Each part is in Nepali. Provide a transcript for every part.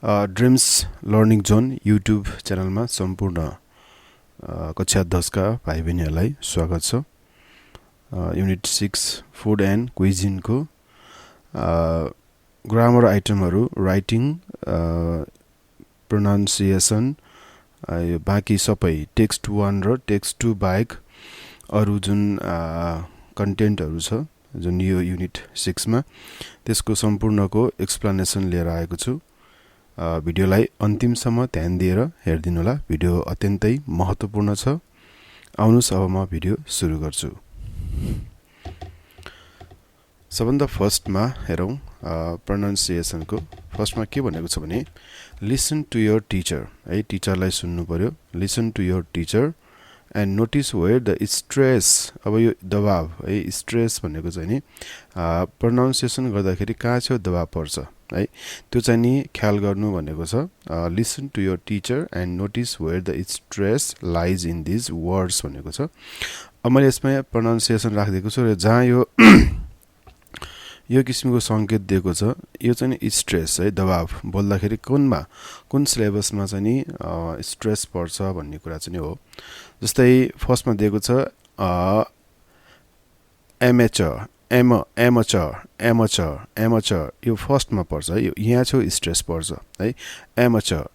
ड्रिम्स लर्निङ जोन युट्युब च्यानलमा सम्पूर्ण कक्षा 10 का भाइ बहिनीहरूलाई स्वागत छ। युनिट 6 फुड एन्ड क्विजिनको ग्रामर आइटमहरू राइटिङ, प्रोनाउन्सिएसन, यो बाँकी सबै टेक्स्ट 1 र टेक्स्ट 2 बाहेक अरू जुन कन्टेन्टहरू छ जुन यो युनिट 6 मा त्यसको सम्पूर्णको एक्सप्लेनेसन लिएर आएको छु। भिडियोलाई अन्तिमसम्म ध्यान दिएर हेरिदिनु होला। भिडियो अत्यन्तै महत्त्वपूर्ण छ। आउनुस् अब म भिडियो सुरु गर्छु। सबभन्दा फर्स्टमा हेरौँ प्रोनाउन्सिएसनको। फर्स्टमा के भनेको छ भने लिसन टु योर टिचर, है, टिचरलाई सुन्नु पर्यो। Listen to your teacher and notice where the stress. अब यो दबाव, है, स्ट्रेस भनेको चाहिँ नि प्रोनाउन्सिएसन गर्दाखेरि कहाँ छ दबाव पर्छ, है, त्यो चाहिँ नि ख्याल गर्नु भनेको छ। Listen to your teacher and notice where the stress lies in these words भनेको छ। अब मैले यसमा प्रोनाउन्सिएसन राखिदिएको छु र जहाँ यो किसिमको सङ्केत दिएको छ यो चाहिँ नि स्ट्रेस, है, दबाव बोल्दाखेरि कुन सिलेबसमा चाहिँ नि स्ट्रेस पर्छ भन्ने कुरा चाहिँ नि हो। जस्तै फर्स्टमा दिएको छ एमचर यो फर्स्टमा पर्छ, है, यो यहाँ छ स्ट्रेस पर्छ, है, amateur.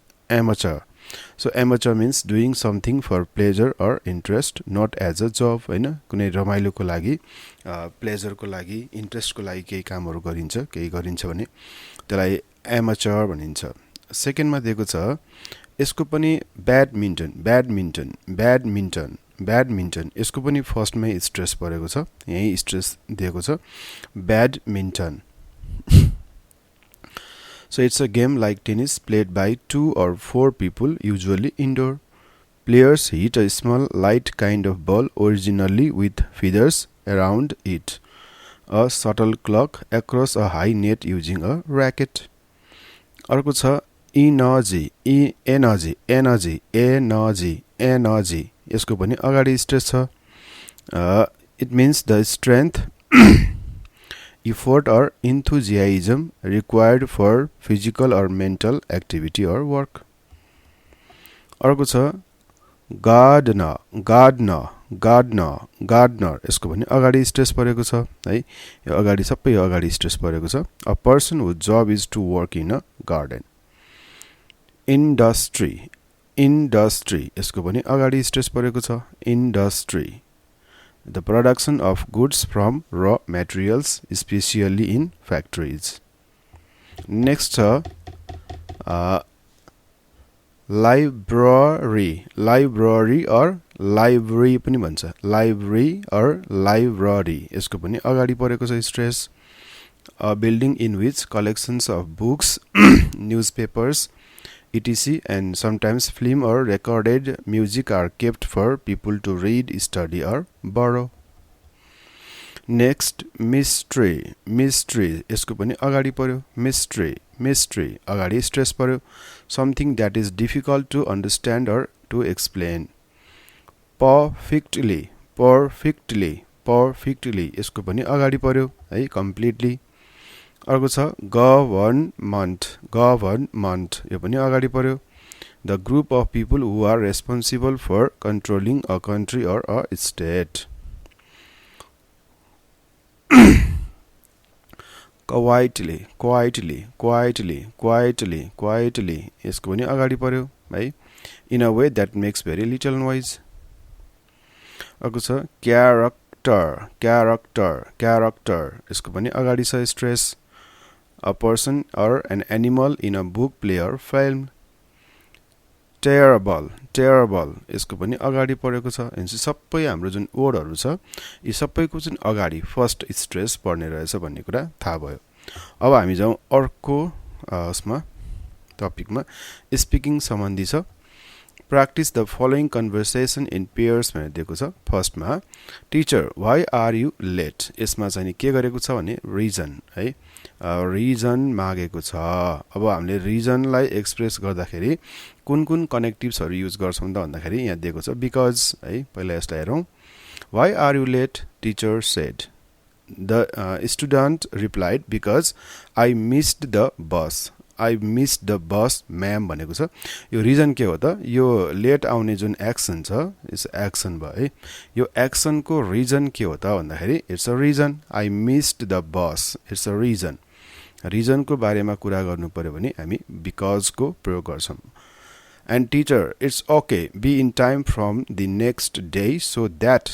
So amateur means doing something for pleasure or interest, not as a job, होइन, कुनै रमाइलोको लागि, प्लेजरको लागि, इन्ट्रेस्टको लागि केही कामहरू केही गरिन्छ भने त्यसलाई एमचर भनिन्छ। सेकेन्डमा दिएको छ यसको पनि ब्याडमिन्टन यसको पनि फर्स्टमै स्ट्रेस परेको छ, यही स्ट्रेस दिएको छ, badminton. So it's a game like tennis played by 2 or 4 people, usually indoor. Players hit a small light kind of ball, originally with feathers around it, a shuttlecock across a high net using a racket. अर्को छ energy यसको पनि अगाडि स्ट्रेस छ। It means the strength, effort or enthusiasm required for physical or mental activity or work. अर्को छ gardener यसको पनि अगाडि स्ट्रेस परेको छ, है, यो अगाडि सबै यो अगाडि स्ट्रेस परेको छ। A person whose job is to work in a garden. Industry यसको पनि अगाडि स्ट्रेस परेको छ, industry, the production of goods from raw materials, especially in factories. Next library or library पनि भन्छ, library यसको पनि अगाडि परेको छ stress. A building in which collections of books, newspapers, etc. and sometimes film or recorded music are kept for people to read, study or borrow. Next, mystery यसको पनि अगाडि पर्यो, mystery अगाडि स्ट्रेस पर्यो, something that is difficult to understand or to explain. Perfectly यसको पनि अगाडि पर्यो, है, completely. अर्को छ गभर्नमेन्ट यो पनि अगाडि पर्यो, the group of people who are responsible for controlling a country or a state. quietly यसको पनि अगाडि पर्यो, है, in a way that makes very little noise. अर्को छ character यसको पनि अगाडि छ stress, a person or an animal in a book, play or film. terrible यसको पनि अगाडि परेको छ। यहाँपछि सबै हाम्रो जुन वर्डहरू छ यी सबैको जुन अगाडि फर्स्ट स्ट्रेस पर्ने रहेछ भन्ने कुरा थाहा भयो। अब हामी जाउँ अर्को उसमा टपिकमा, स्पिकिङ सम्बन्धी छ। Practice the following conversation in pairs भनेर दिएको छ। फर्स्टमा teacher why are you late यसमा चाहिँ के गरेको छ भने रिजन, है, रिजन मागेको छ। अब हामीले रिजनलाई एक्सप्रेस गर्दाखेरि कुन कनेक्टिभ्सहरू युज गर्छौँ त भन्दाखेरि यहाँ दिएको छ बिकज, है, पहिला यसलाई हेरौँ। why are you late teacher said. The student replied because I missed the bus. I missed the bus ma'am भनेको छ यो रिजन के हो त यो लेट आउने जुन एक्सन छ इट्स एक्सन भयो है यो एक्सन को रिजन के हो त भन्दाखेरि it's a reason I missed the bus it's a reason reason को बारेमा कुरा गर्नु पर्यो भने हामी because को प्रयोग गर्छौं And teacher, it's okay. Be in time from the next day so that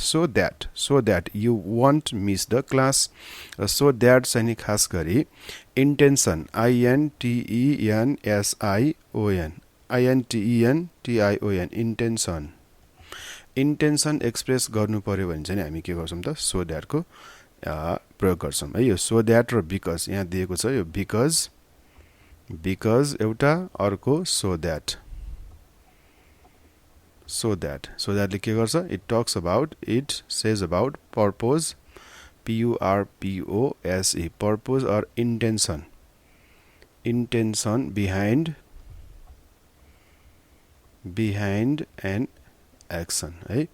you won't miss the class. So that चाहिँ खास गरी intention intention express गर्नु पर्यो भने चाहिँ हामी के गर्छौं त so that को प्रयोग गर्छौं है यो so that र because यहाँ दिएको छ यो because एउटा अर्को so that ले के गर्छ it says about purpose purpose purpose or intention behind an action है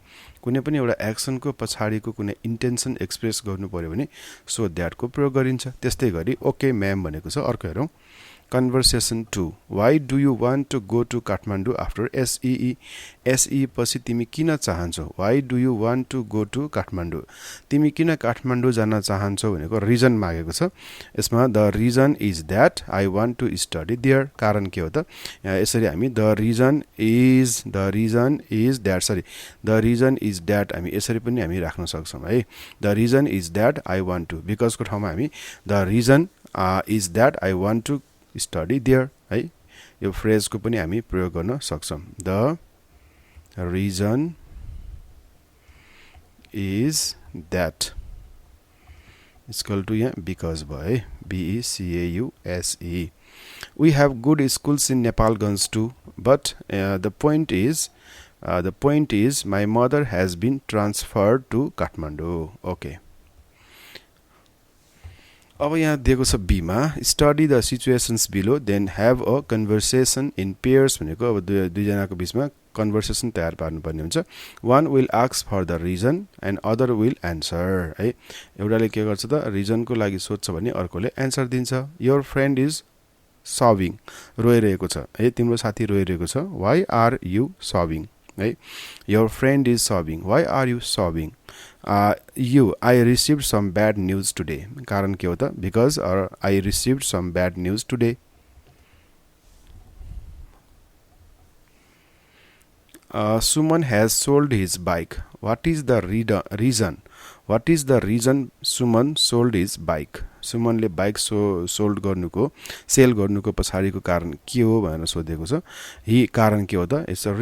कुनै पनि एउटा एक्सन को पछाडीको कुनै इन्टेन्सन एक्सप्रेस गर्नु पर्यो भने सो दैट को प्रयोग गरिन्छ त्यस्तै गरी ओके म्याम भनेको छ अर्को हेरौं Conversation 2 Why do you want to go to Kathmandu after SEE? SE पछि तिमी किन चाहन्छौ Why do you want to go to Kathmandu? तिमी किन काठमाडौँ जान चाहन्छौ भनेको रिजन मागेको छ यसमा the reason is that I want to study there कारण के हो त यसरी हामी the reason is that हामी यसरी पनि हामी राख्न सक्छौं है the reason is that I want to because को ठाउँमा हामी the reason is that I want to study there है यो फ्रेज को पनि हामी प्रयोग गर्न सक्छौं the reason is that equal to यहाँ because भयो BECAUSE we have good schools in Nepalganj too but the point is my mother has been transferred to Kathmandu okay अब यहाँ दिएको छ बी मा study the situations below then have a conversation in pairs भनेको अब दुई जनाको बीचमा कन्भर्सेसन तयार पार्नु पर्ने हुन्छ one will ask for the reason and other will answer है एउटाले के गर्छ त रिजन को लागि सोध्छ भने अर्कोले आन्सर दिन्छ your friend is sobbing रोइरहेको छ है तिम्रो साथी रोइरहेको छ why are you sobbing है your friend is sobbing why are you sobbing I received some bad news today कारण के हो त because I received some bad news today Suman has sold his bike what is the reason Suman sold his bike सुमनले बाइक सोल्ड गर्नुको सेल गर्नुको पछाडीको कारण के हो भनेर सोधेको छ ही कारण के हो त इट्स अ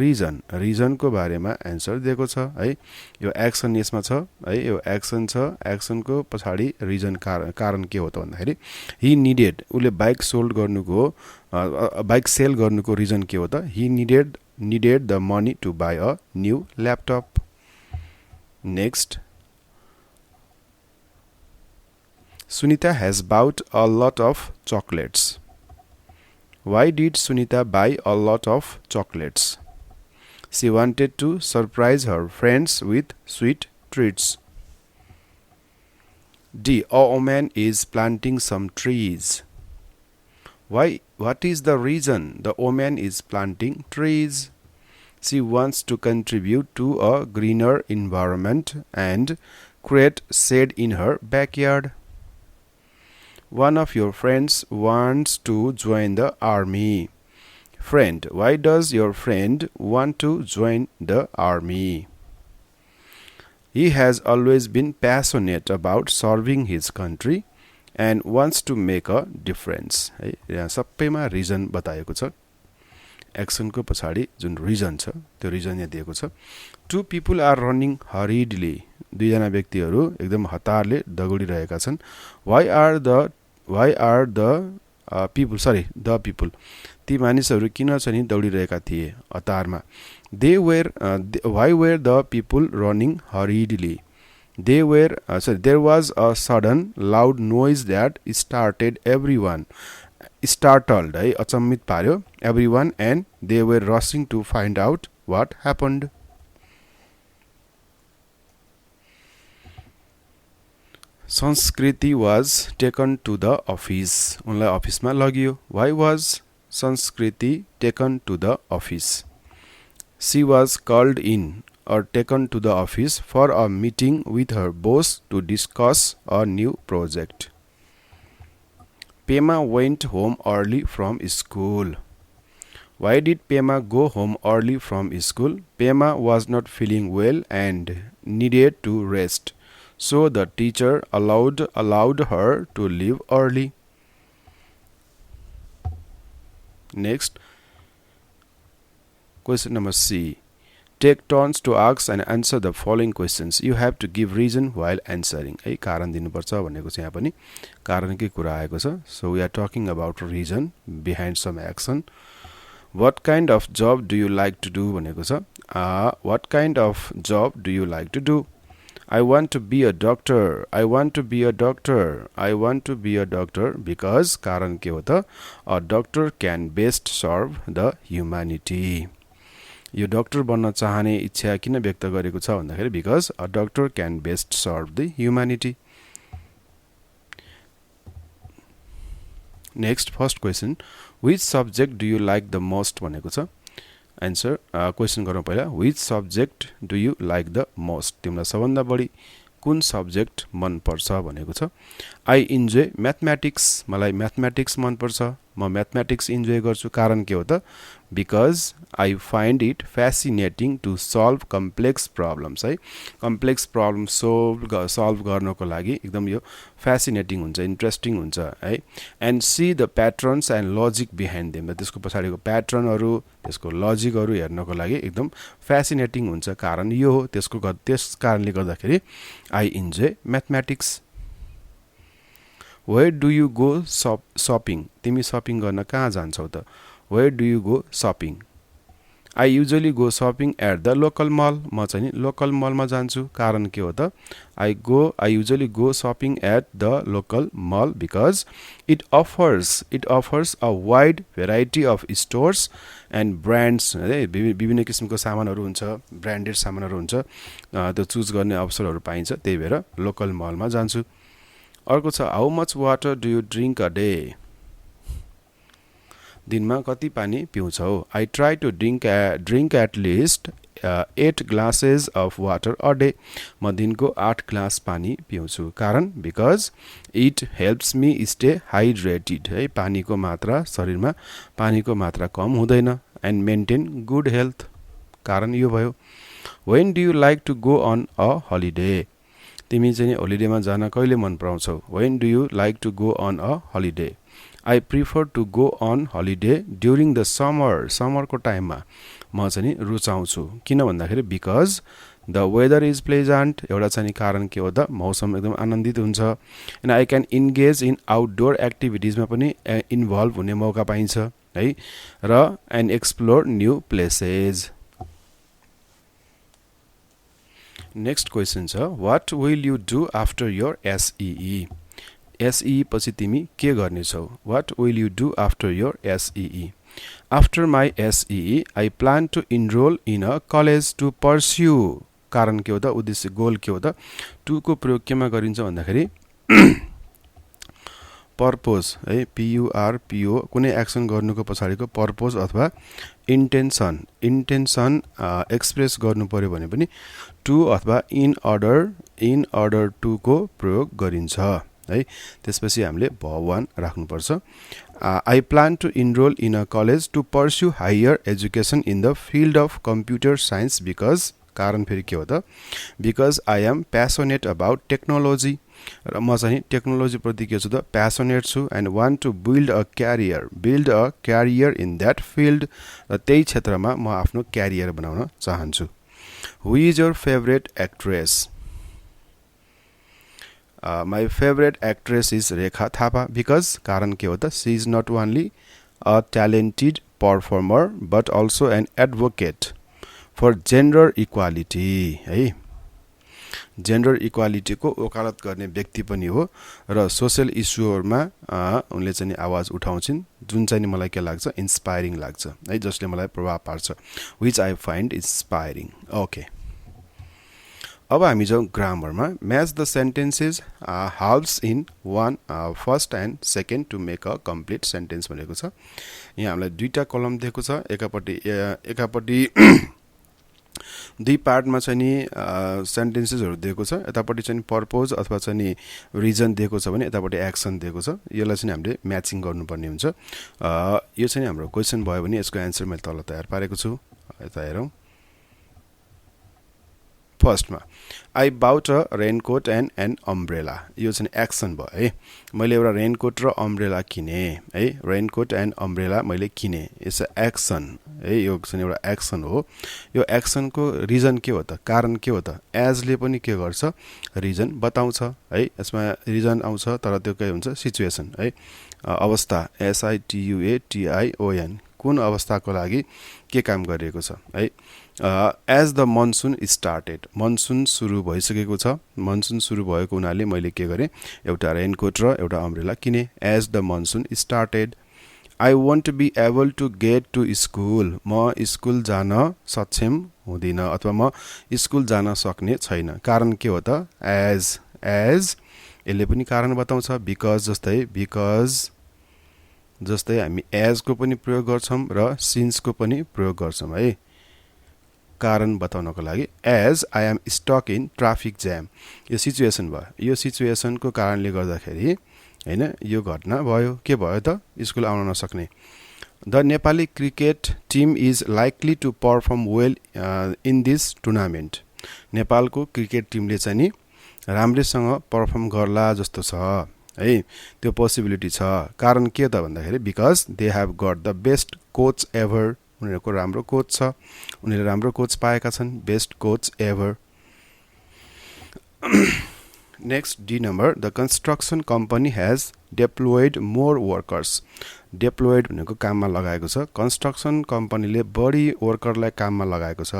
रिजन को बारेमा आन्सर दिएको छ है यो एक्सन यसमा छ है यो एक्सन छ एक्सन को पछाडी रिजन कारण के हो त भन्दाखेरि ही नीडेड उले बाइक सोल्ड गर्नुको बाइक सेल गर्नुको रिजन के हो त ही needed the money to buy a new laptop next Sunita has bought a lot of chocolates. Why did Sunita buy a lot of chocolates? She wanted to surprise her friends with sweet treats. D. A woman is planting some trees. What is the reason the woman is planting trees? She wants to contribute to a greener environment and create shade in her backyard. One of your friends wants to join the army. Friend, why does your friend want to join the army? He has always been passionate about serving his country and wants to make a difference. है यहाँ सबैमा रिजन बताएको छ एक्सन को पछाडी जुन रिजन छ त्यो रिजन यहाँ दिएको छ two people are running hurriedly दुई जना व्यक्तिहरू एकदम हतारले दगुडिरहेका छन् why are the people ती मानिसहरू किन चाहिँ दौडिरहेका थिए हतारमा why were the people running hurriedly there was a sudden loud noise that startled everyone है अचम्मित पार्यो everyone and they were rushing to find out what happened Sanskriti was taken to the office. उनलाई अफिसमा लगियो. Why was Sanskriti taken to the office? She was called in or taken to the office for a meeting with her boss to discuss a new project. Pema went home early from school. Why did Pema go home early from school? Pema was not feeling well and needed to rest. So the teacher allowed her to leave early. Next, question number C. Take turns to ask and answer the following questions. You have to give reason while answering. है कारण दिनुपर्छ भनेको चाहिँ यहाँ पनि कारणकै कुरा आएको छ. So we are talking about reason behind some action. What kind of job do you like to do भनेको छ. What kind of job do you like to do? I want to be a doctor. I want to be a doctor. I want to be a doctor because कारण के हो त a doctor can best serve the humanity. यो डक्टर बन्न चाहने इच्छा किन व्यक्त गरेको छ भन्दाखेरि because a doctor can best serve the humanity. Next, first question. Which subject do you like the most भनेको छ. Answer, question गरौँ पहिला. Which subject do you like the most? तिमीलाई सबभन्दा बढी कुन सब्जेक्ट मन पर्छ भनेको छ. I enjoy mathematics. मलाई म्याथमेटिक्स मन पर्छ. म म्याथमेटिक्स इन्जोय गर्छु. कारण के हो त because I find it fascinating to solve complex problems. है कम्प्लेक्स प्रब्लम सल्भ गर्नको लागि एकदम यो fascinating हुन्छ, इन्ट्रेस्टिङ हुन्छ है. and see the patterns and logic behind them. त्यसको पछाडिको प्याटर्नहरु, त्यसको लजिकहरु हेर्नको लागि एकदम fascinating हुन्छ. कारण यो हो. त्यस कारणले गर्दाखेरि I enjoy mathematics. Where do you go shopping? तिमी शपिङ गर्न कहाँ जान्छौ त? Where do you go shopping? I usually go shopping at the local mall. म चाहिँ नि लोकल मलमा जान्छु. कारण के हो त I usually go shopping at the local mall because it offers a wide variety of stores and brands. विभिन्न किसिमको सामानहरु हुन्छ, ब्रान्डेड सामानहरु हुन्छ. त्यो चुज गर्ने अवसरहरु पाइन्छ. त्यही भएर लोकल मलमा जान्छु. अर्को छ how much water do you drink a day? दिनमा कति पानी पिउँछौ? I try to drink at least 8 glasses of water a day. म दिनको 8 ग्लास पानी पिउँछु. कारण because it helps me stay hydrated. है पानीको मात्रा शरीरमा पानीको मात्रा कम हुँदैन and maintain good health. कारण यो भयो. When do you like to go on a holiday? तिमी चाहिँ होलिडेमा जान कहिले मन पराउँछौ? When do you like to go on a holiday? I prefer to go on holiday during the summer. Summer को टाइममा म चाहिँ रुचाउँछु. किन भन्दाखेरि because the weather is pleasant. एउटा चाहिँ कारण के हो त मौसम एकदम आनन्दित हुन्छ. and I can engage in outdoor activities मा पनि इन्भल्भ हुने मौका पाइन्छ है र and explore new places. Next question छ what will you do after your SEE? SEE पछि तिमी के गर्नेछौ? What will you do after your SEE? After my SEE, I plan to enroll in a college to pursue. कारण के हो त उद्देश्य गोल के हो त टु को प्रयोग केमा गरिन्छ भन्दाखेरि पर्पस है PURPO कुनै एक्सन गर्नुको पछाडिको पर्पस अथवा इन्टेन्सन एक्सप्रेस गर्नु पर्यो भने पनि टु अथवा इन अर्डर टु को प्रयोग गरिन्छ है. त्यसपछि हामीले भवन राख्नु पर्छ. I plan to enroll in a college to pursue higher education in the field of computer science because कारण फेरि के हो त because I am passionate about technology. र म चाहिँ टेक्नोलोजी प्रति के छु त passionate छु and want to build a career in that field. र त्यही क्षेत्रमा म आफ्नो क्यारियर बनाउन चाहन्छु. Who is your favorite actress? My favorite actress is Rekha Thapa because कारण के हो त she is not only a talented performer but also an advocate for gender equality. है जेन्डर इक्वालिटी को वकालत गर्ने व्यक्ति पनि हो र सोशल इश्यूहरुमा उनले चाहिँ आवाज उठाउँछिन् जुन चाहिँ मलाई के लाग्छ इन्स्पायरिङ लाग्छ है जसले मलाई प्रभाव पार्छ which I find inspiring. Okay. अब हामी जाउँ ग्रामरमा match the sentences halves in one first and second to make a complete sentence भनेको छ यहाँ हामीलाई दुईटा कलम दिएको छ एकापट्टि दुई पार्टमा चाहिँ नि सेन्टेन्सेसहरू दिएको छ यतापट्टि चाहिँ पर्पोज अथवा चाहिँ नि रिजन दिएको छ भने यतापट्टि एक्सन दिएको छ यसलाई चाहिँ हामीले म्याचिङ गर्नुपर्ने हुन्छ यो चाहिँ हाम्रो क्वेसन भयो भने यसको एन्सर मैले तल तयार पारेको छु यता हेरौँ फर्स्टमा I bought a raincoat and an umbrella यो चाहिँ एक्सन भयो है मैले एउटा रेनकोट र अम्ब्रेला किने है रेनकोट एन्ड अम्ब्रेला मैले किने इट्स अ एक्सन है यो चाहिँ एउटा एक्सन हो यो एक्सनको रिजन के हो त कारण के हो त एजले पनि के गर्छ रिजन बताउँछ है यसमा रिजन आउँछ तर त्यो के हुन्छ सिचुएसन है अवस्था SITUATION कुन अवस्थाको लागि के काम गरिएको छ है as the monsoon started monsoon सुरु भइसकेको छ मनसुन सुरु भएको हुनाले मैले के गरेँ एउटा रेनकोट र एउटा अम्ब्रेला किने as the monsoon started I want to be able to get to school म स्कुल जान सक्षम हुँदिन अथवा म स्कुल जान सक्ने छैन कारण के हो त एज यसले पनि कारण बताउँछ बिकज जस्तै हामी एजको पनि प्रयोग गर्छौं र सिन्सको पनि प्रयोग गर्छौं है कारण बताउनको लागि as I am stuck in traffic jam यो सिचुएसन भयो यो सिचुएसनको कारणले गर्दाखेरि हैन यो घटना भयो के भयो त स्कुल आउन नसक्ने the Nepali cricket team is likely to perform well in this tournament नेपालको क्रिकेट टिमले चाहिँ नि राम्रैसँग परफर्म गर्ला जस्तो छ है त्यो पोसिबिलिटी छ कारण के त भन्दाखेरि because they have got the best coach ever उनीहरुको राम्रो कोच छ उनीहरुले राम्रो कोच पाएका छन् best coach ever next the number the construction company has deployed more workers deployed भनेको काममा लगाएको छ कन्स्ट्रक्सन कम्पनीले बढी वर्करलाई काममा लगाएको छ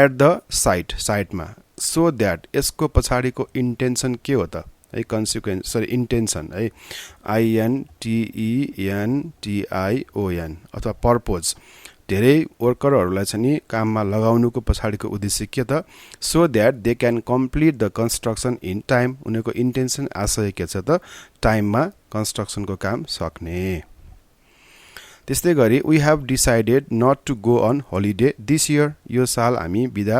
एट द साइटमा सो दैट यसको पछाडीको इन्टेन्सन के हो त है कन्सिक्वेन्स इन्टेन्सन है INTENTION अथवा पर्पोज धेरै वर्करहरूलाई चाहिँ नि काममा लगाउनुको पछाडीको उद्देश्य के त so that they can complete the construction in time उनीहरुको इन्टेन्सन आशय के छ त टाइममा कन्स्ट्रक्सनको काम सक्ने त्यस्तै गरी we have decided not to go on holiday this year यो साल हामी बिदा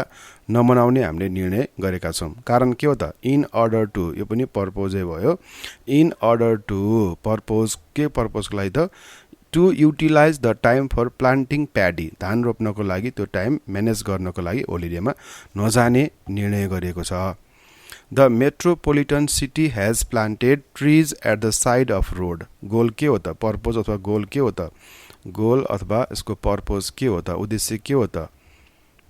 नमनाउने हामीले निर्णय गरेका छौं कारण के हो त इन अर्डर टु यो पनि पर्पोजै भयो इन अर्डर टु पर्पोज के पर्पोजको लागि त to utilise the time for planting paddy धान रोप्नको लागि त्यो टाइम म्यानेज गर्नको लागि होलिडेमा नजाने निर्णय गरिएको छ the metropolitan city has planted trees at the side of road गोल के हो त पर्पोज अथवा गोल के हो त गोल अथवा यसको पर्पोज के हो त उद्देश्य के हो त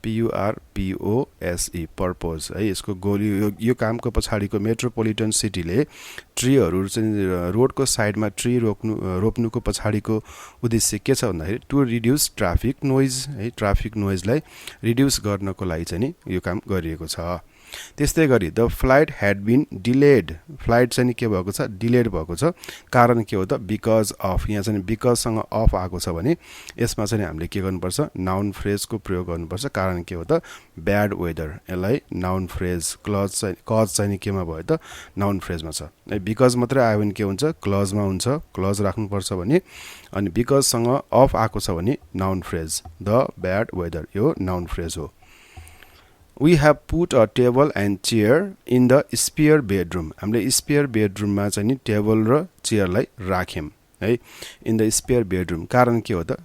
PURPOSE पर्पोज है यसको गोल यो कामको पछाडीको मेट्रोपोलिटन सिटीले ट्रीहरु चाहिँ रोडको साइडमा ट्री रोप्नुको पछाडीको उद्देश्य के छ भन्दाखेरि टु रिड्युस ट्राफिक नोइज है ट्राफिक नोइजलाई रिड्युस गर्नको लागि चाहिँ नि यो काम गरिएको छ त्यस्तै गरी the flight had been delayed flight चाहिँ के भएको छ डिलेड भएको छ कारण के हो त बिकज अफ यहाँ चाहिँ बिकज सँग अफ आएको छ भने यसमा चाहिँ हामीले के गर्नुपर्छ नाउन फ्रेजको प्रयोग गर्नुपर्छ कारण के हो त ब्याड वेदर यसलाई नाउन फ्रेज क्लज चाहिँ केमा भयो त नाउन फ्रेजमा छ बिकज मात्रै आयो भने के हुन्छ क्लजमा हुन्छ क्लज राख्नुपर्छ भने अनि बिकज सँग अफ आएको छ भने noun phrase the bad weather यो नाउन फ्रेज हो We have put a table and chair in the spare bedroom. हामीले स्पेयर बेडरुममा चाहिँ नि टेबल र चेयरलाई राख्यौं है इन द स्पेयर बेडरुम कारण के हो त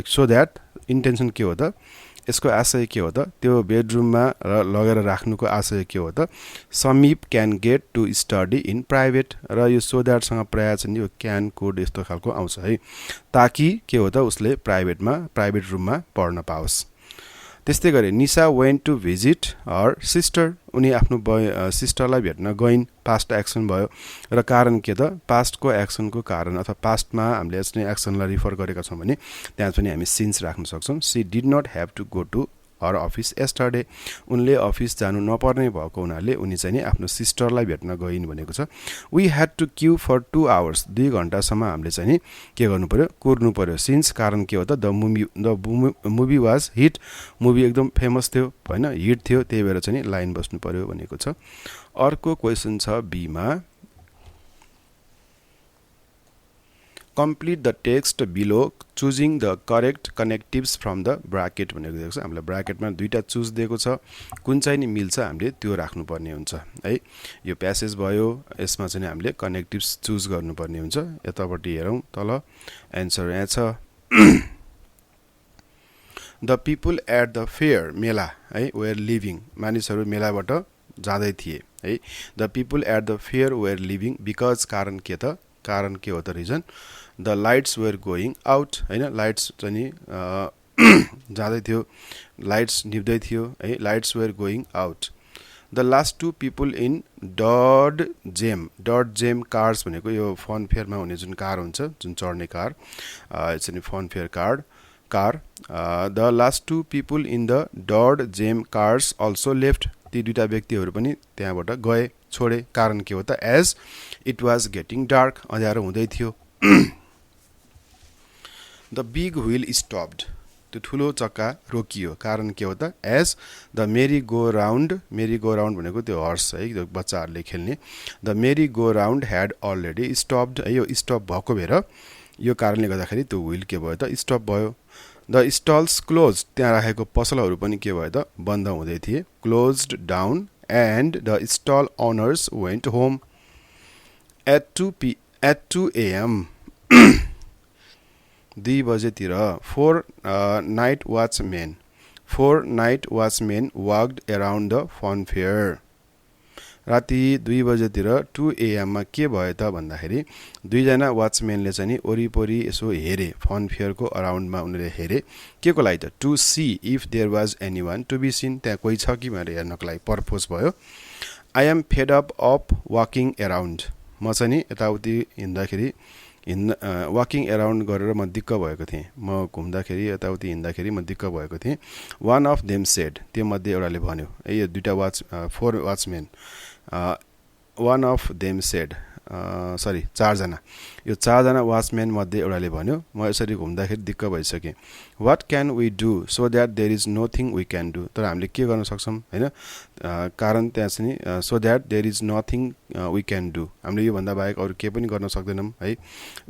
सो दैट इन्टेन्सन के हो त यसको आशय के हो त त्यो बेडरुममा लगेर राख्नुको आशय के हो त Samip can get to study in private र यो सो दैट सँग प्राय चाहिँ यो क्यान कोड यस्तो खालको आउँछ है ताकि के हो त उसले प्राइभेट रुममा पढ्न पाओस् त्यस्तै गरी Nisha went to visit her sister उनी आफ्नो सिस्टरलाई भेट्न गइन् पास्ट एक्सन भयो र कारण के त पास्टको एक्सनको कारण अथवा पास्टमा हामीले यसले एक्सनलाई रिफर गरेका छौं भने त्यहाँ पनि हामी सिन्स राख्न सक्छौं she did not have to go to her office yesterday. उनले अफिस जानु नपर्ने भएको हुनाले उनी चाहिँ नि आफ्नो सिस्टरलाई भेट्न गइन् भनेको छ. We had to queue for 2 hours. 2 घण्टासम्म हामीले चाहिँ नि के गर्नु पर्यो, कुर्नु पर्यो. सिन्स कारण के हो त, the movie was hit. Movie एकदम फेमस थियो हैन, हिट थियो, त्यही भएर चाहिँ नि लाइन बस्नु पर्यो भनेको छ. अर्को क्वेशन छ बी मा, complete the text below choosing the correct connectives from the bracket भनेको दिएको छ. हामीलाई ब्राकेटमा दुईटा चुज दिएको छ, कुन चाहिँ नि मिल्छ हामीले त्यो राख्नु पर्ने हुन्छ है. यो प्यासेज भयो, यसमा चाहिँ हामीले कनेक्टिभ्स चुज गर्नु पर्ने हुन्छ. यतापट्टि हेरौं, तल एन्सर यहाँ छ. The people at the fair, मेला है, were leaving. मानिसहरु मेलाबाट जाँदै थिए है. The people at the fair were leaving because कारण के त, कारण के हो त reason, the lights were going out हैन. लाइट्स चाहिँ नि जाँदै थियो, लाइट्स निभ्दै थियो है. Lights were going out. The last two people in dodgem cars भनेको यो फन फेयरमा हुने जुन कार हुन्छ, जुन चढ्ने कार, चाहिँ fun fair car. The last two people in the dodgem cars also left. ती दुईटा व्यक्तिहरु पनि त्यहाँबाट गए, छोडे. कारण के हो त, as it was getting dark. अँध्यारो हुँदै थियो. The big wheel stopped. त्यो ठुलो चक्का रोकियो. कारण के हो त, as the merry go round भनेको त्यो हर्स है, त्यो बच्चाहरुले खेल्ने. The merry go round had already stopped. यो स्टप भएको भएर यो कारणले गर्दाखेरि त्यो व्हील के भयो त, स्टप भयो. The stalls closed. त्यहाँ राखेको पसलहरु पनि के भयो त, बन्द हुँदै थिए. Closed down and the stall owners went home. At 2 a.m. 2 बजेतिर four night watchmen walked around the fun fair. राति 2 बजेतिर 2 AM मा के भयो त भन्दाखेरि दुईजना वाचम्यानले चाहिँ नि ओरिपोरी यसो हेरे, फन फेयरको अराउन्डमा उनीहरुले हेरे. के को लागि त, to see if there was anyone to be seen. त्यहाँ कोही छ कि भनेर हेर्नको लागि पर्पज भयो. I am fed up walking around. म चाहिँ नि यताउति हिँड्दाखेरि वाकिङ अराउन्ड गरेर म दिक्क भएको थिएँ. म घुम्दाखेरि यताउति हिँड्दाखेरि म दिक्क भएको थिएँ. One of them said. त्यो मध्ये एउटाले भन्यो, यो दुईटा four watchman, one of them said, चारजना, यो चारजना वाचम्यान मध्ये एउटाले भन्यो, म यसरी घुम्दाखेरि दिक्क भइसके. What can we do so that there is nothing we can do. तर हामीले के गर्न सक्छौं हैन, कारण त्यहाँ चाहिँ so that there is nothing we can do. हामीले यो भन्दा बाहेक अरु के पनि गर्न सक्दैनौं है.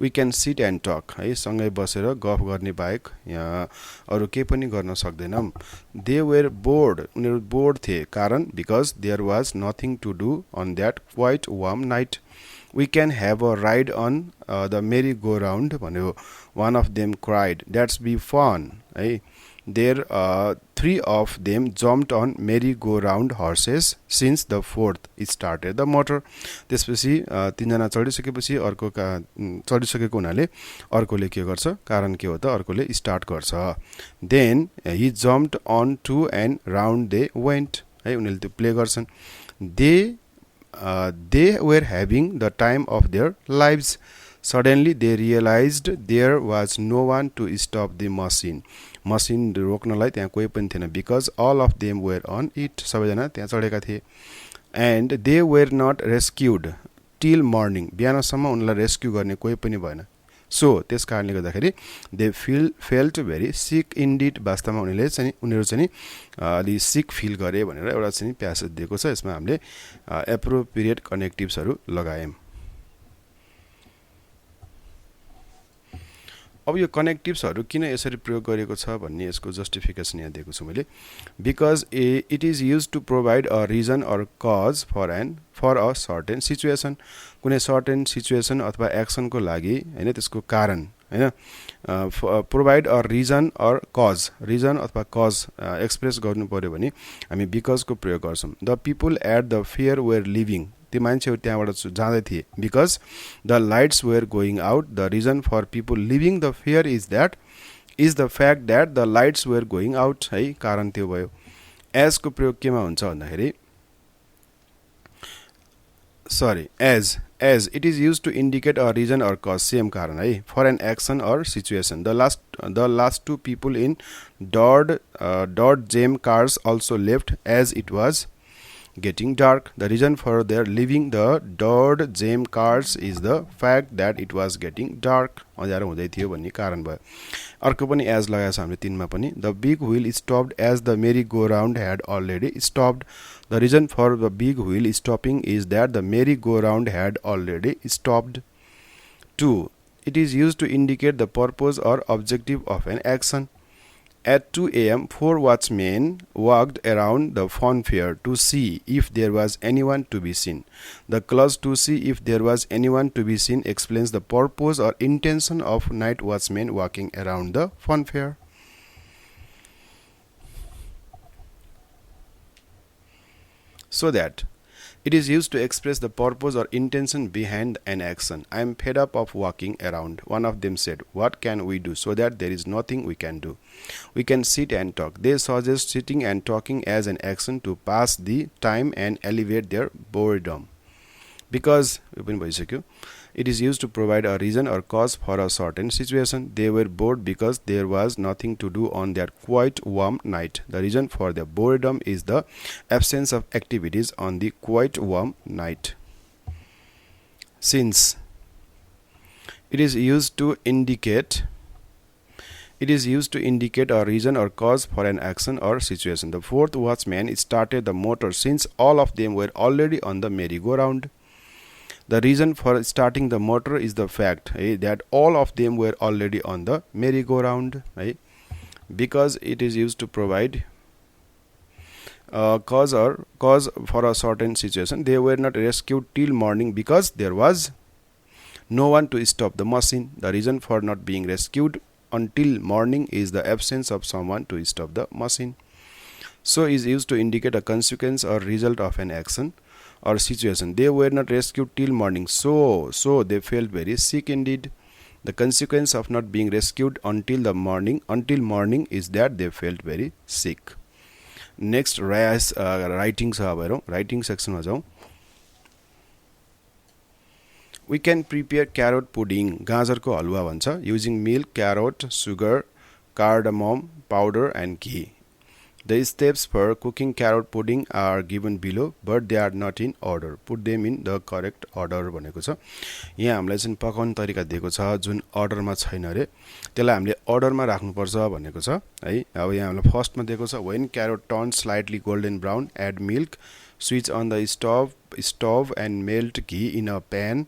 We can sit and talk है, सँगै बसेर गफ गर्ने बाहेक अरु के पनि गर्न सक्दैनौं. They were bored. उनीहरु बोर्ड थिए. कारण because there was nothing to do on that quite warm night. We can have a ride on the merry-go-round भन्यो. One of them cried, "That's be fun!" है. There 3 of them jumped on merry-go-round horses since the 4th started the motor. त्यसपछि तीनजना चढिसकेपछि अर्को चढिसकेको हुनाले अर्कोले के गर्छ, कारण के हो त, अर्कोले स्टार्ट गर्छ. Then he jumped on two and round they went. है, उनीहरुले त्यो प्ले गर्छन्. They were having the time of their lives. Suddenly they realized there was no one to stop the machine. Machine रोक्नलाई त्यहाँ कोही पनि थिएन. Because all of them were on it. सबैजना त्यहाँ चढेका थिए. And they were not rescued till morning. बिहानसम्म उनलाई रेस्क्यु गर्ने कोही पनि भएन. So त्यस कारणले गर्दाखेरि they felt very sick indeed. वास्तवमा उनीहरु चाहिँ अलि सिक फिल गरे भनेर एउटा चाहिँ प्यासेज दिएको छ. यसमा हामीले एप्रोप्रिएट कनेक्टिभ्सहरु लगायौं. अब यो कनेक्टिभ्सहरु किन यसरी प्रयोग गरेको छ भन्ने यसको जस्टिफिकेसन यहाँ दिएको छु मैले. Because it is used to provide a reason or cause for a certain situation. कुनै सर्टेन सिचुएसन अथवा एक्सनको लागि हैन, त्यसको कारण हैन, provide a reason or cause, reason अथवा कज एक्सप्रेस गर्नु पर्यो भने हामी बिकज को प्रयोग गर्छौं. The people at the fair were leaving. त्यो मान्छेहरु त्यहाँबाट जाँदै थिए. Because the lights were going out. The reason for people leaving the fair is the fact that the lights were going out. है, कारण त्यो भयो. एज को प्रयोग केमा हुन्छ भन्दाखेरि sorry, as it is used to indicate a reason or cause, same karan hai, for an action or situation. The last two people in dot jam cars also left as it was getting dark. The reason for their leaving the dot jam cars is the fact that it was getting dark. अँध्यारो हुँदै थियो भन्ने कारण भयो. अर्को पनि as लगाएको छ हामीले 3 मा पनि. The big wheel stopped as the merry go round had already stopped. The reason for the big wheel stopping is that the merry go round had already stopped. 2. It is used to indicate the purpose or objective of an action. At 2 a.m., 4 watchmen walked around the funfair to see if there was anyone to be seen. The clause "to see if there was anyone to be seen" explains the purpose or intention of night watchmen walking around the funfair. So that it is used to express the purpose or intention behind an action. I am fed up of walking around. One of them said, "What can we do?" So that there is nothing we can do. We can sit and talk. They suggest sitting and talking as an action to pass the time and alleviate their boredom. Because it is used to provide a reason or cause for a certain situation. They were bored because there was nothing to do on that quite warm night. The reason for their boredom is the absence of activities on the quite warm night. Since it is used to indicate a reason or cause for an action or situation. The fourth watchman started the motor since all of them were already on the merry-go-round. The reason for starting the motor is the fact that all of them were already on the merry-go-round. Because it is used to provide cause for a certain situation. They were not rescued till morning because there was no one to stop the machine. The reason for not being rescued until morning is the absence of someone to stop the machine. So is used to indicate a consequence or result of an action or situation. They were not rescued till morning, so they felt very sick indeed. The consequence of not being rescued until morning is that they felt very sick. Next writing छ अब हेरौँ. Writing section मा जाउँ. We can prepare carrot pudding, गाजरको हलुवा भन्छ, using milk, carrot, sugar, cardamom powder and ghee. The steps for cooking carrot pudding are given below, but they are not in order. Put them in the correct order भनेको छ. यहाँ हामीलाई चाहिँ पकाउने तरिका दिएको छ जुन अर्डरमा छैन रे. त्यसलाई हामीले अर्डरमा राख्नुपर्छ भनेको छ है. अब यहाँ हामीलाई फर्स्टमा दिएको छ when carrot turns slightly golden brown, add milk, switch on the stove and melt ghee in a pan.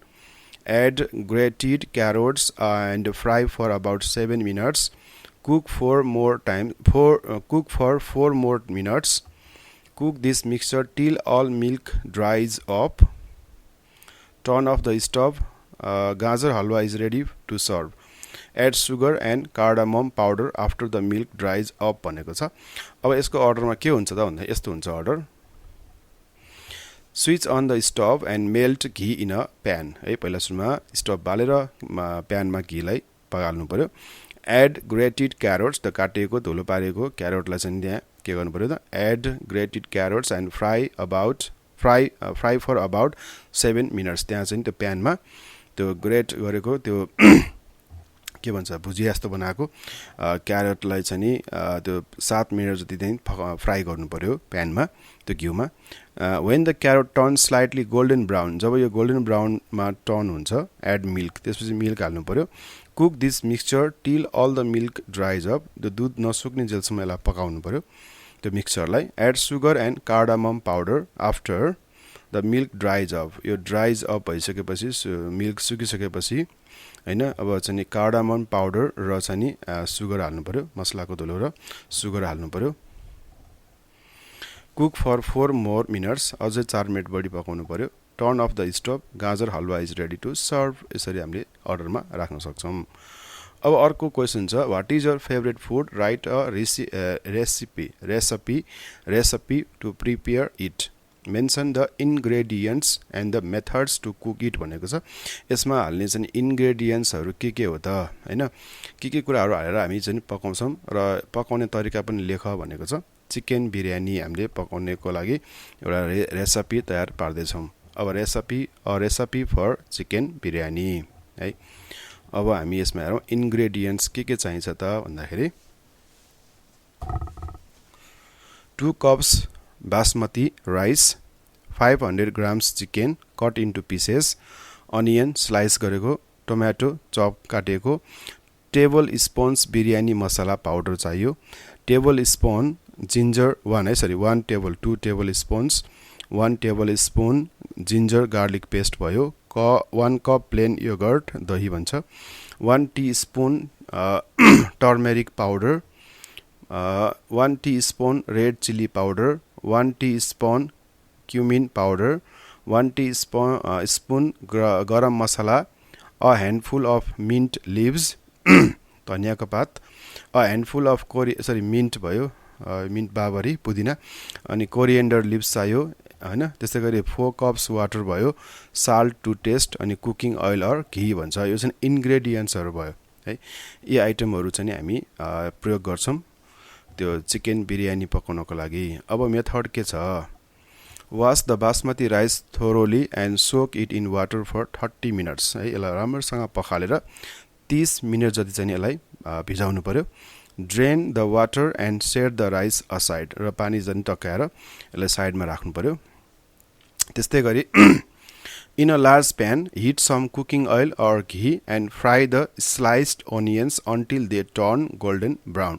Add grated carrots and fry for about 7 minutes. Cook for 4 more minutes. Cook this mixture till all milk dries up. Turn off the stove. Gajar halwa is ready to serve. Add sugar and cardamom powder after the milk dries up भनेको छ. अब यसको अर्डरमा के हुन्छ त भन्दा यस्तो हुन्छ order. Switch on the stove and melt ghee in a pan. है पहिला सुरुमा स्टोभ बालेर प्यानमा घीलाई पकाल्नु पर्यो. Add grated carrots, the काटेको धुलो पारेको क्यारोटलाई चाहिँ त्यहाँ के गर्नु पर्यो त. Add grated carrots and fry for about 7 minutes. त्यहाँ चाहिँ त्यो प्यानमा त्यो ग्रेट गरेको त्यो के भन्छ भुजिया जस्तो बनाएको क्यारोटलाई चाहिँ नि त्यो 7 मिनेट जति चाहिँ फ्राई गर्नु पर्यो प्यानमा त्यो घिउमा. When the carrot turns slightly golden brown, जब यो golden brown मा टर्न हुन्छ, add milk, त्यसपछि मिल्क हाल्नु पर्यो. Cook this mixture till all the milk dries up. त्यो दूध नसुक्ने जेलसम्म यसलाई पकाउनु पर्यो त्यो मिक्सचरलाई. Add sugar and cardamom powder after the milk dries up. यो dries up भइसकेपछि मिल्क सुकिसकेपछि हैन अब चाहिँ कार्डामम पाउडर र चाहिँ सुगर हाल्नु पर्यो. मसलाको धुलो र सुगर हाल्नु पर्यो. Cook for 4 more minutes. अझै 4 मिनेट बढी पकाउनु पर्यो. Turn off the stove. गाजर हलवा is ready to serve. यसरी हामीले अर्डरमा राख्न सक्छौं. अब अर्को क्वेशन छ, what is your favorite food? Write a recipe to prepare it. Mention the ingredients and the methods to cook it भनेको छ. यसमा हाल्ने चाहिँ ingredients हरु के हो त हैन, के कुराहरु हालेर हामी चाहिँ पकाउँछौं र पकाउने तरिका पनि लेख भनेको छ. चिकन बिरयानी हामीले पकाउनेको लागि एउटा रेसिपी तयार पार्दै छौं. अब रेसिपी फर चिकन बिरयानी है। अब हामी यसमा हेरौँ इन्ग्रेडियन्ट्स के चाहिन्छ त भन्दाखेरि 2 cups basmati rice, 500 grams chicken cut into pieces, onion slice गरेको, टोमेटो चप काटेको, tablespoons biryani masala powder चाहियो, tablespoon ginger 1 table 2 tablespoons, 1 tablespoon ginger garlic paste भयो, 1 कप प्लेन योगर्ट दही भन्छ, 1 teaspoon turmeric powder, 1 teaspoon red chilli powder, 1 teaspoon cumin powder, 1 teaspoon garam masala, a handful of mint leaves, धनियाको पात, a handful of mint भयो, mint बाबरी पुदिना, अनि coriander leaves चाहियो हैन। त्यसै गरी 4 cups water भयो, salt to taste, अनि cooking oil or घी भन्छ। यो चाहिँ इन्ग्रेडियन्ट्सहरु भयो है। यी आइटमहरु चाहिँ हामी प्रयोग गर्छौं त्यो चिकन बिरयानी पकाउनको लागि। अब मेथड के छ? Wash the basmati rice thoroughly and soak it in water for 30 minutes है। यसलाई राम्रोसँग पखालेर 30 मिनेट जति चाहिँ यसलाई भिजाउनु पर्यो। Drain the water and set the rice aside, र पानी जति टकाएर यसलाई साइडमा राख्नु पर्यो। त्यस्तै गरी in a large pan, heat some cooking oil or ghee and fry the sliced onions until they turn golden brown.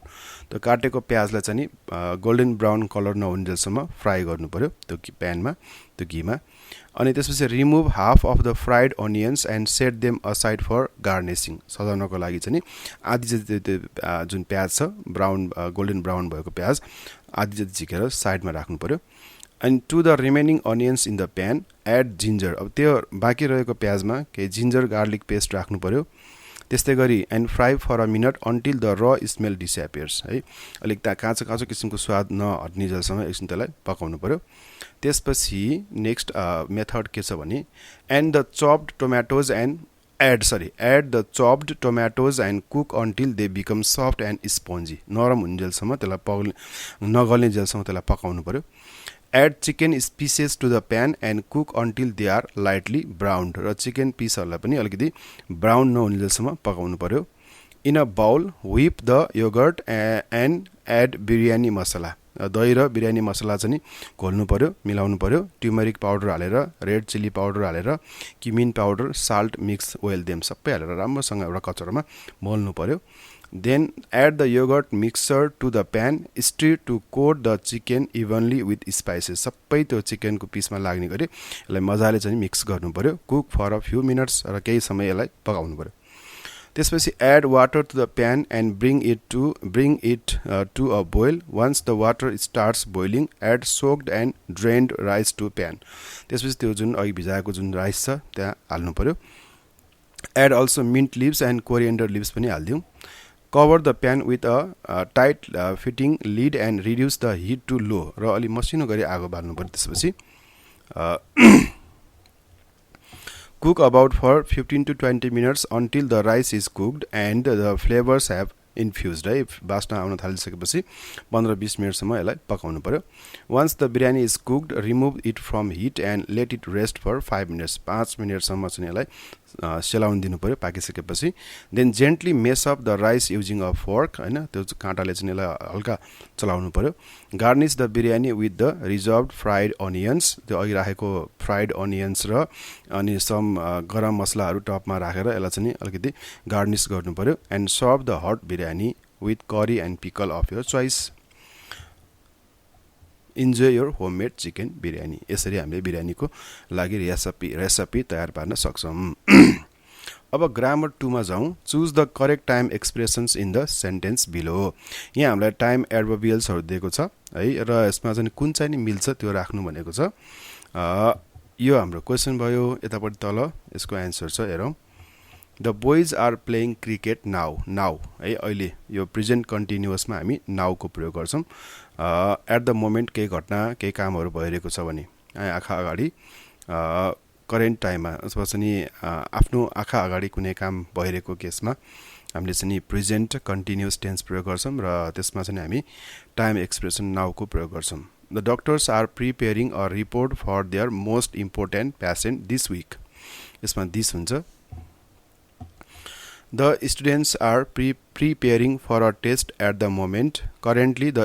त्यो काटेको प्याजलाई चाहिँ गोल्डन ब्राउन कलर नहुन्जेलसम्म फ्राई गर्नु पर्यो त्यो प्यानमा, त्यो घीमा। अनि त्यसपछि remove half of the fried onions and set them aside for garnishing. सजाउनको लागि चाहिँ आधी जति जुन प्याज छ ब्राउन गोल्डन ब्राउन भएको प्याज आधी जति झिकेर साइडमा राख्नु पर्यो। And to the remaining onions in the pan, add ginger. अब त्यो बाँकी रहेको प्याजमा केही जिन्जर गार्लिक पेस्ट राख्नु पर्यो। त्यस्तै गरी and fry for a minute until the raw smell disappears है। अलिक काँचो किसिमको स्वाद नहट्ने जेलसम्म एकछिन त्यसलाई पकाउनु पर्यो। त्यसपछि नेक्स्ट मेथड के छ भने add the chopped tomatoes and cook until they become soft and spongy. नरम हुन्जेलसम्म त्यसलाई नगल्ने जेलसम्म त्यसलाई पकाउनु पर्यो। Add chicken pieces to the pan and cook until they are lightly browned. र चिकन पिसहरुलाई पनि अलिकति ब्राउन नहुन्जेलसम्म पकाउनु पर्यो। In a bowl, whip the yogurt and add biryani masala. दही र बिरयानी मसला चाहिँ घोल्नु पर्यो, मिलाउनु पर्यो। ट्युमरिक पाउडर हालेर, रेड चिली पाउडर हालेर, cumin powder, salt mix oil them सबै हालेर राम्रोसँग एउटा कचौरामा मोल्नु पर्यो। Then add the yogurt mixture to the pan, stir to coat the chicken evenly with spices. सबै त्यो चिकनको पिसमा लाग्ने गरी यसलाई मजाले चाहिँ मिक्स गर्नु पर्यो। Cook for a few minutes र केही समय यसलाई पकाउनु पर्यो। त्यसपछि add water to the pan and bring it to a boil. Once the water starts boiling, add soaked and drained rice to pan. त्यसपछि त्यो जुन अघि भिजाएको जुन राइस छ त्यहाँ हाल्नु पर्यो। Add also mint leaves and coriander leaves पनि हाल्दियौ। Cover the pan with a tight fitting lid and reduce the heat to low. र अलि मसिनो गरी आगो बाल्नु पर्यो। त्यसपछि cook about for 15 to 20 minutes until the rice is cooked and the flavors have infused है। बास्ना आउन थालिसकेपछि 15-20 मिनेटसम्म यसलाई पकाउनु पर्यो। Once the biryani is cooked, remove it from heat and let it rest for 5 minutes. 5 मिनेटसम्म चाहिँ यसलाई सेलाउन दिनु पर्यो पाकिसकेपछि। Then gently mess up the rice using a fork हैन, त्यो काँटाले चाहिँ यसलाई हल्का चलाउनु पर्यो। Garnish the biryani with the reserved fried onions. त्यो अघि राखेको फ्राइड अनियन्स र अनि सम गरम मसलाहरु टपमा राखेर यसलाई चाहिँ अलिकति गार्निश गर्नु पर्यो। And serve the hot biryani with curry and pickle of your choice. Enjoy your homemade chicken biryani. यसरी हामीले बिरयानीको लागि रेसिपी तयार पार्न सक्छौं। अब ग्रामर 2 मा जाउँ। Choose the correct time expressions in the sentence below. यहाँ हामीलाई टाइम एडभर्बियल्सहरु दिएको छ है र यसमा चाहिँ कुन चाहिँ नि मिल्छ त्यो राख्नु भनेको छ। यो हाम्रो क्वेशन भयो। यतापटि तल यसको आन्सर छ हेरौं। The boys are playing cricket now. Now है अहिले यो प्रेजेन्ट कन्टिन्युअसमा हामी नाउ को प्रयोग गर्छौं। एट द मोमेन्ट केही घटना केही कामहरु भइरहेको छ भने आँखा अगाडि करेन्ट टाइममा अथवा चाहिँ आफ्नो आँखा अगाडि कुनै काम भइरहेको केसमा हामीले चाहिँ प्रेजेन्ट कन्टिन्युअस टेन्स प्रयोग गर्छौं र त्यसमा चाहिँ हामी टाइम एक्सप्रेसन नाउ को प्रयोग गर्छौं। The doctors are preparing a report for their most important patient this week. यसमा this हुन्छ. The students are preparing for a test at the moment. Currently, the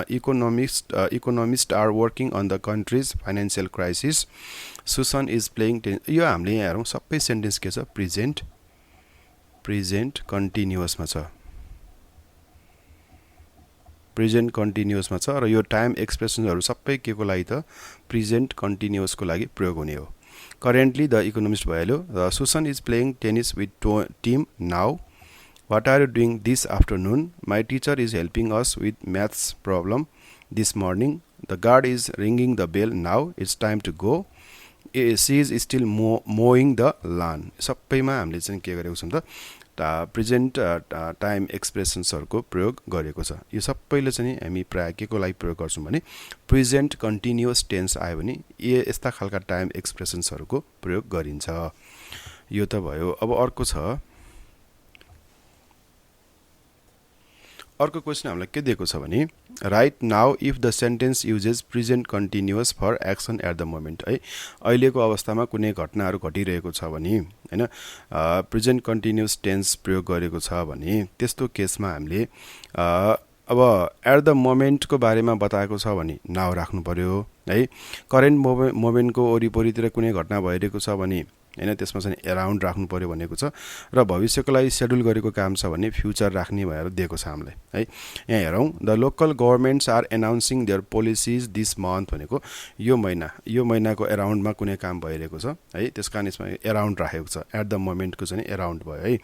economists are working on the country's financial crisis. Susan is playing tennis. यो हामीले यहाँ हेरौँ सबै सेन्टेन्स के छ प्रेजेन्ट कन्टिन्युअसमा छ. प्रेजेन्ट कन्टिन्युअसमा छ र यो टाइम एक्सप्रेसन्सहरू सबै के को लागि त प्रेजेन्ट कन्टिन्युअसको लागि प्रयोग हुने हो. Currently, the economist भयो. Susan is playing tennis with team now. What are you doing this afternoon? My teacher is helping us with maths problem this morning. The guard is ringing the bell now. It's time to go. She is still mowing the lawn. सबैमा हामीले चाहिँ के गरेको छौँ त प्रेजेन्ट टाइम एक्सप्रेसन्सहरूको प्रयोग गरेको छ. यो सबैले चाहिँ हामी प्रायः के को लागि प्रयोग गर्छौँ भने प्रेजेन्ट कन्टिन्युअस टेन्स आयो भने यस्ता खालका टाइम एक्सप्रेसन्सहरूको प्रयोग गरिन्छ. यो त भयो. अब अर्को छ. अर्को क्वेसन हामीलाई के दिएको छ भने right now if the sentence uses present continuous for action at the moment. है अहिलेको अवस्थामा कुनै घटनाहरू घटिरहेको छ भने हैन प्रेजेन्ट कन्टिन्युअस टेन्स प्रयोग गरेको छ भने त्यस्तो केसमा हामीले अब एट द मोमेन्टको बारेमा बताएको छ भने नाउ राख्नु पर्यो. है करेन्ट मोमेन्टको वरिपरितिर कुनै घटना भइरहेको छ भने हैन त्यसमा चाहिँ अराउन्ड राख्नु पर्यो भनेको छ र भविष्यको लागि शेड्युल गरेको काम छ भने फ्युचर राख्ने भएर दिएको छ हामीलाई. है यहाँ हेरौँ the local governments are announcing their policies this month भनेको यो महिनाको अराउन्डमा कुनै काम भइरहेको छ. है त्यसकारण यसमा अराउन्ड राखेको छ. एट द मोमेन्टको चाहिँ अराउन्ड भयो. है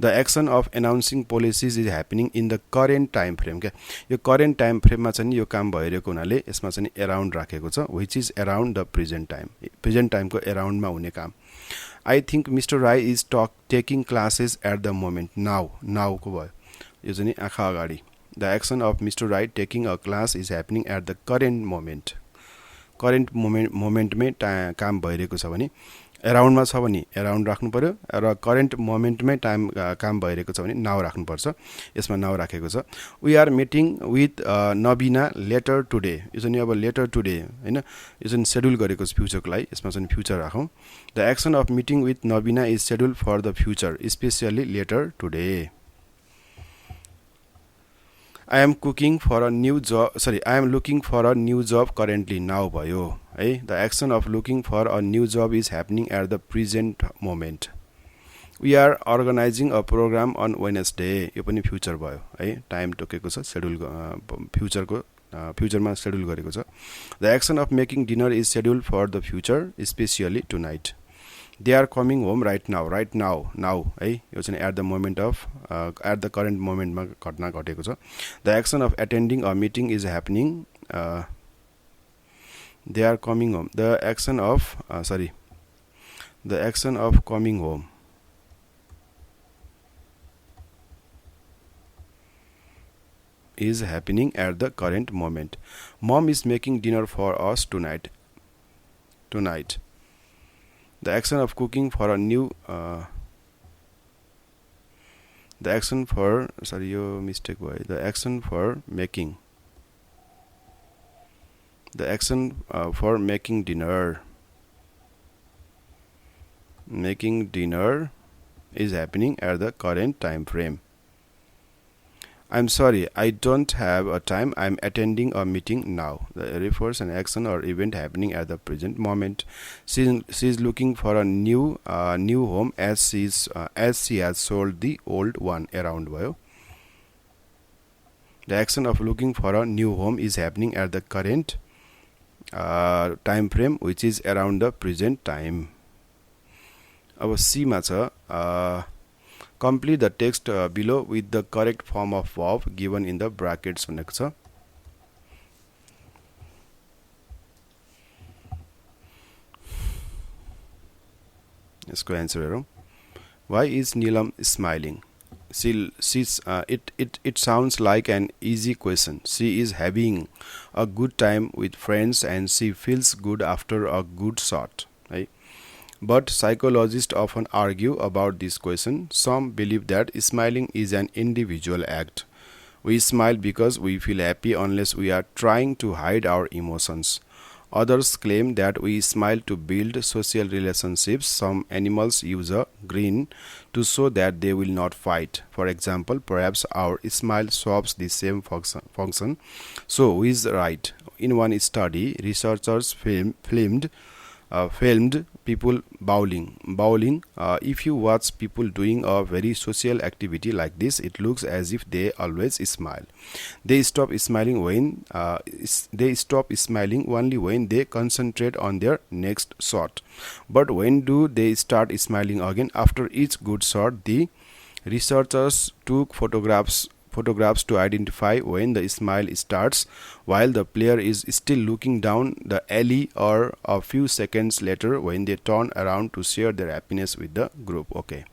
the action of announcing policies is happening in the current time frame. क्या यो करेन्ट टाइम फ्रेममा चाहिँ यो काम भइरहेको हुनाले यसमा चाहिँ अराउन्ड राखेको छ which is around the present time. Present टाइमको अराउन्डमा हुने काम. I think Mr. Rai is taking classes at the moment. Now को भयो. यो चाहिँ आँखा अगाडि. The action of Mr. Rai taking a class is happening at the current moment. Current मोमेन्टमै काम भइरहेको छ भने अराउन्डमा छ भने अराउन्ड राख्नु पर्यो र करेन्ट मोमेन्टमै काम भइरहेको छ भने नाउ राख्नुपर्छ. यसमा नाउ राखेको छ. We are meeting with Nabina later today. यो चाहिँ अब लेटर टुडे हैन यो चाहिँ शेड्युल गरेको छ फ्युचरको लागि. यसमा चाहिँ फ्युचर राखौँ. The action of meeting with Nabina is schedule for the future specially later today. I am looking for a new job currently. Now भयो. है the action of looking for a new job is happening at the present moment. We are organizing a program on Wednesday. यो पनि फ्युचर भयो. है टाइम टोकेको छ शेड्युल फ्युचरमा शेड्युल गरेको छ. The action of making dinner is scheduled for the future especially tonight. They are coming home right now. है यो चाहिँ at the moment of at the current मोमेन्टमा घटना घटेको छ. The action of attending a meeting is happening. They are coming home. The action of coming home is happening at the current moment. Mom is making dinner for us tonight. The action of cooking for a new the action for making dinner is happening at the current time frame. I'm sorry, I don't have a time. I'm attending a meeting now. That refers an action or event happening at the present moment. She is looking for a new home as she has sold the old one. Around भयो. The action of looking for a new home is happening at the current time frame, which is around the present time. अब C मा छ complete the text below with the correct form of verb given in the brackets भनेको छ. यसको आन्सर हेरौँ. Why is Neelam smiling? It sounds like an easy question. She is having a good time with friends and she feels good after a good shot. है But psychologists often argue about this question. Some believe that smiling is an individual act, We smile because we feel happy unless we are trying to hide our emotions. Others claim that we smile to build social relationships. Some animals use a grin to show that they will not fight. For example, perhaps our smile serves the same function. So, who is right? In one study, researchers filmed people bowling. If you watch people doing a very social activity like this, it looks as if they always smile. They stop smiling only when they concentrate on their next shot. But when do they start smiling again? After each good shot, the researchers took photographs to identify when the smile starts while the player is still looking down the alley, or a few seconds later when they turn around to share their happiness with the group. Okay.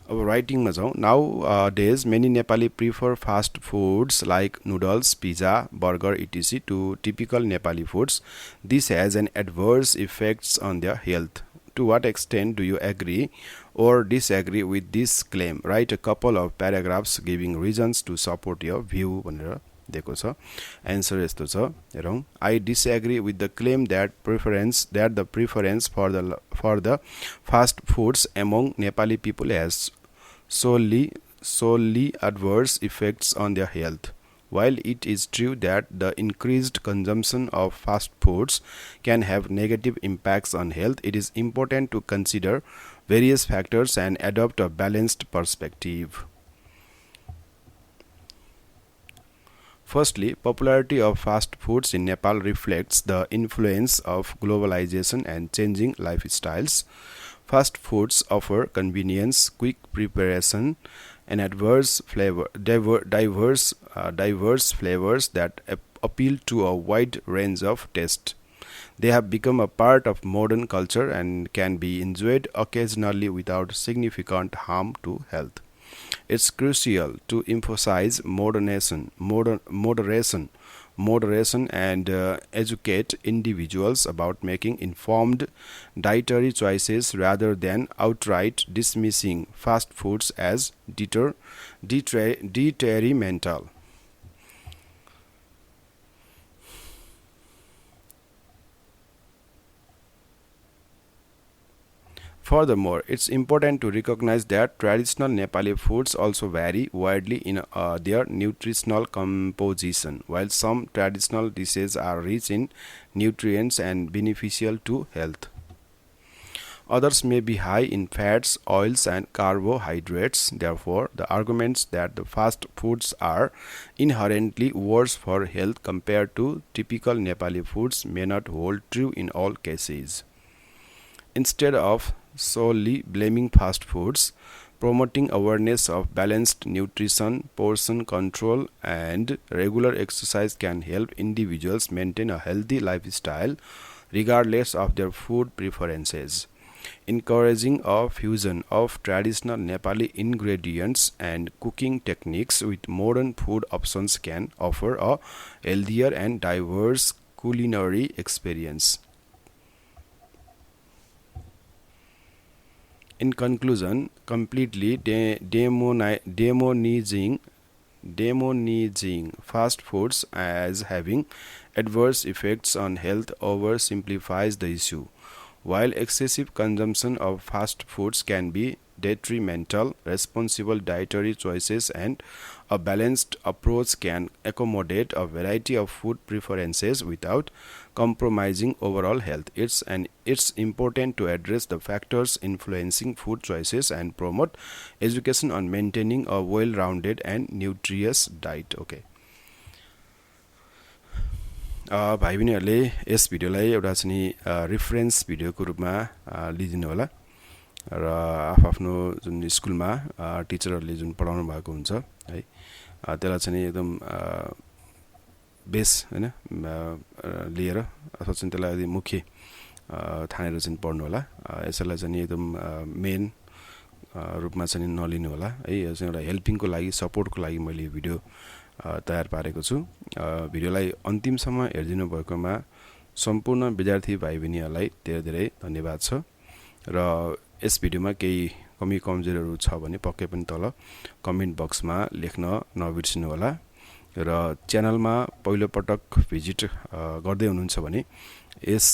अब राइटिङमा जाउँ. Nowadays many Nepali prefer fast foods like noodles, pizza, burger, etc. to typical Nepali foods. This has an adverse effects on their health. To what extent do you agree or disagree with this claim? Write a couple of paragraphs giving reasons to support your view भनेर दिएको छ. Answer यस्तो छ, हेरौँ. I disagree with the claim that the preference for the fast foods among Nepali people has solely adverse effects on their health. While it is true that the increased consumption of fast foods can have negative impacts on health, it is important to consider various factors and adopt a balanced perspective. Firstly, popularity of fast foods in Nepal reflects the influence of globalization and changing lifestyles. Fast foods offer convenience, quick preparation, and diverse flavors that appeal to a wide range of taste. They have become a part of modern culture and can be enjoyed occasionally without significant harm to health. It's crucial to emphasize moderation and educate individuals about making informed dietary choices rather than outright dismissing fast foods as detrimental. Furthermore, it's important to recognize that traditional Nepali foods also vary widely in their nutritional composition. While some traditional dishes are rich in nutrients and beneficial to health, others may be high in fats, oils, and carbohydrates. Therefore, the arguments that the fast foods are inherently worse for health compared to typical Nepali foods may not hold true in all cases. Instead of solely blaming fast foods, promoting awareness of balanced nutrition, portion control, and regular exercise can help individuals maintain a healthy lifestyle regardless of their food preferences. Encouraging a fusion of traditional Nepali ingredients and cooking techniques with modern food options can offer a healthier and diverse culinary experience. In conclusion, completely demonizing fast foods as having adverse effects on health oversimplifies the issue. While excessive consumption of fast foods can be detrimental, responsible dietary choices and a balanced approach can accommodate a variety of food preferences without compromising overall health. It's important to address the factors influencing food choices and promote education on maintaining a well-rounded and nutritious diet. Okay. भाइ बहिनीहरूले यस भिडियोलाई एउटा चाहिँ रेफरेन्स भिडियोको रूपमा लिदिनु होला र आफ्नो जुन स्कुलमा टिचरहरूले जुन पढाउनु भएको हुन्छ है त्यसलाई चाहिँ एकदम बेस हैन लिएर अथवा चाहिँ त्यसलाई मुख्य ठानेर चाहिँ पढ्नु होला. यसलाई चाहिँ एकदम मेन रूपमा चाहिँ नलिनु होला है. यो चाहिँ एउटा हेल्पिङको लागि सपोर्टको लागि मैले यो भिडियो तयार पारेको छु. भिडियोलाई अन्तिमसम्म हेरिदिनु भएकोमा सम्पूर्ण विद्यार्थी भाइ बहिनीहरूलाई धेरै धेरै धन्यवाद छ र यस भिडियोमा केही कमी कमजोरीहरू छ भने पक्कै पनि तल कमेन्ट बक्समा लेख्न नबिर्सिनु होला र च्यानलमा पहिलो पटक भिजिट गर्दै हुनुहुन्छ भने यस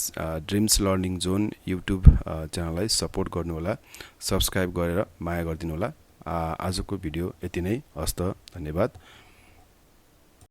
ड्रिम्स लर्निङ जोन युट्युब च्यानललाई सपोर्ट गर्नु होला सब्स्क्राइब गरेर माया गरिदिनु होला आजको भिडियो यति नै हस्त धन्यवाद